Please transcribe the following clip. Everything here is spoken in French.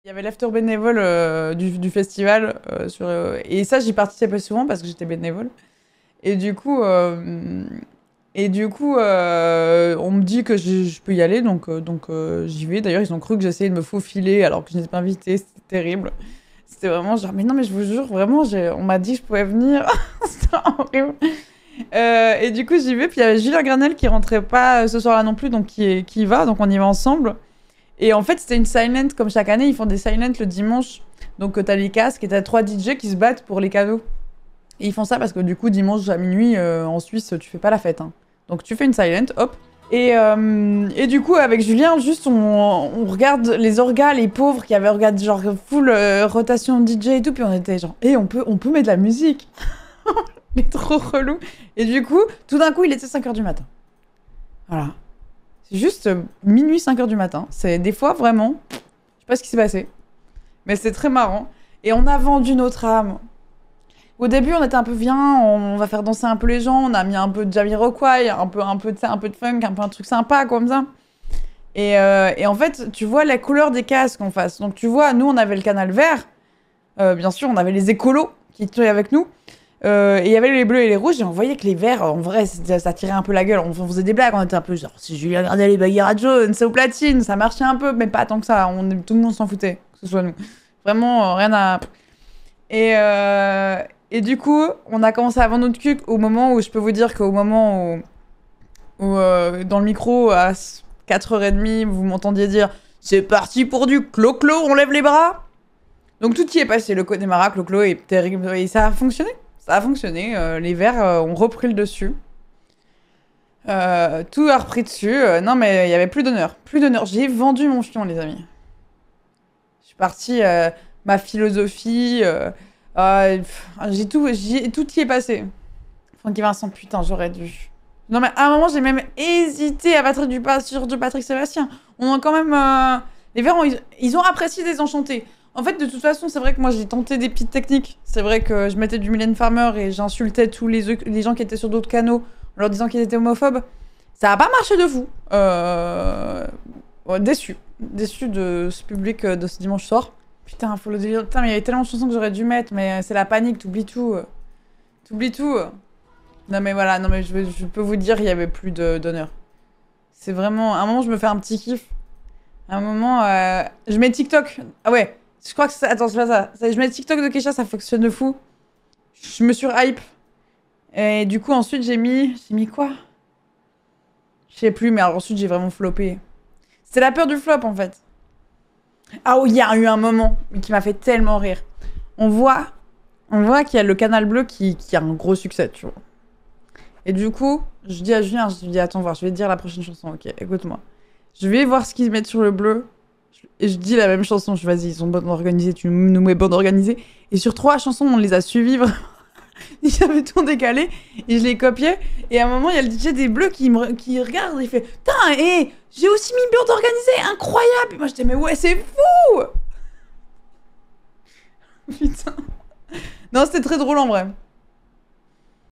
Il y avait l'after bénévole du festival. Et ça, j'y participais souvent parce que j'étais bénévole. Et du coup, on me dit que je peux y aller, donc j'y vais. D'ailleurs, ils ont cru que j'essayais de me faufiler alors que je n'étais pas invitée. C'était terrible. C'était vraiment genre, mais non, mais je vous jure, vraiment, on m'a dit que je pouvais venir. C'était horrible. Et du coup, j'y vais. Puis il y avait Julien Granel qui rentrait pas ce soir-là non plus, donc qui y va. Donc on y va ensemble. Et en fait, c'était une silent, comme chaque année, ils font des silent le dimanche. Donc t'as les casques et t'as 3 DJ qui se battent pour les cadeaux. Et ils font ça parce que du coup, dimanche à minuit, en Suisse, tu fais pas la fête. Hein. Donc tu fais une silent, hop. Et du coup, avec Julien, juste on regarde les orgas, les pauvres qui avaient regardé genre full rotation DJ et tout, puis on était genre, on peut mettre de la musique. Il est trop relou. Et du coup, tout d'un coup, il était 5h du matin. Voilà. C'est juste minuit, 5h du matin. C'est des fois, vraiment, je sais pas ce qui s'est passé. Mais c'est très marrant. Et on a vendu notre âme. Au début, on était un peu, viens, on va faire danser un peu les gens. On a mis un peu de Jamiroquai, un peu de funk, un peu un truc sympa comme ça. Et en fait, tu vois la couleur des casques en face. Donc tu vois, nous, on avait le canal vert. Bien sûr, on avait les écolos qui étaient avec nous. Et il y avait les bleus et les rouges, et on voyait que les verts, en vrai, ça tirait un peu la gueule. On faisait des blagues, on était un peu genre, si Julien regardait les Bagheera Jones, c'est au platine, ça marchait un peu, mais pas tant que ça. Tout le monde s'en foutait, que ce soit nous. Vraiment, rien à. Et du coup, on a commencé à vendre notre cul au moment où je peux vous dire qu'au moment où dans le micro, à 4h30, vous m'entendiez dire c'est parti pour du clo-clo, on lève les bras. Donc tout y est passé, le Connemara, clo-clo est terrible, et ça a fonctionné. Ça a fonctionné, les verts ont repris le dessus. Tout a repris dessus. Non, mais il y avait plus d'honneur. Plus d'honneur. J'ai vendu mon fion, les amis. Je suis partie, ma philosophie. Tout y est passé. Francky Vincent, putain, j'aurais dû. Non, mais à un moment, j'ai même hésité à battre du pas sur du Patrick Sébastien. On a quand même. Les verts, ils ont apprécié Désenchanté. En fait, de toute façon, c'est vrai que moi, j'ai tenté des petites techniques. C'est vrai que je mettais du Mylène Farmer et j'insultais tous les gens qui étaient sur d'autres canaux en leur disant qu'ils étaient homophobes. Ça a pas marché de fou. Ouais, déçu. Déçu de ce public de ce dimanche soir. Putain, faut le dire. Putain, mais il y avait tellement de chansons que j'aurais dû mettre, mais c'est la panique, t'oublies tout. T'oublies tout. Non, mais voilà, non, mais je peux vous dire, il y avait plus d'honneur. C'est vraiment. À un moment, je me fais un petit kiff. À un moment, je mets TikTok. Ah ouais. Je crois que c'est... Attends, c'est pas ça. Je mets TikTok de Kesha, ça fonctionne de fou. Je me surhype. Et du coup, ensuite, j'ai mis quoi? Je sais plus, mais alors ensuite, j'ai vraiment floppé. C'est la peur du flop, en fait. Ah oui, il y a eu un moment qui m'a fait tellement rire. On voit qu'il y a le Canal Bleu qui a un gros succès, tu vois. Et du coup, je dis à Julien, je lui dis, attends, voir, je vais te dire la prochaine chanson, ok, écoute-moi. Je vais voir ce qu'ils mettent sur le bleu. Et je dis la même chanson, je vas-y, ils sont bonnes organisées, tu nous mets bonnes organisées. Et sur 3 chansons, on les a suivies vraiment. J'avais tout décalé et je les copiais. Et à un moment, il y a le DJ des Bleus qui regarde et il fait putain, j'ai aussi mis bande organisée, incroyable. Et moi j'étais mais ouais, c'est fou. Putain. Non, c'était très drôle en vrai.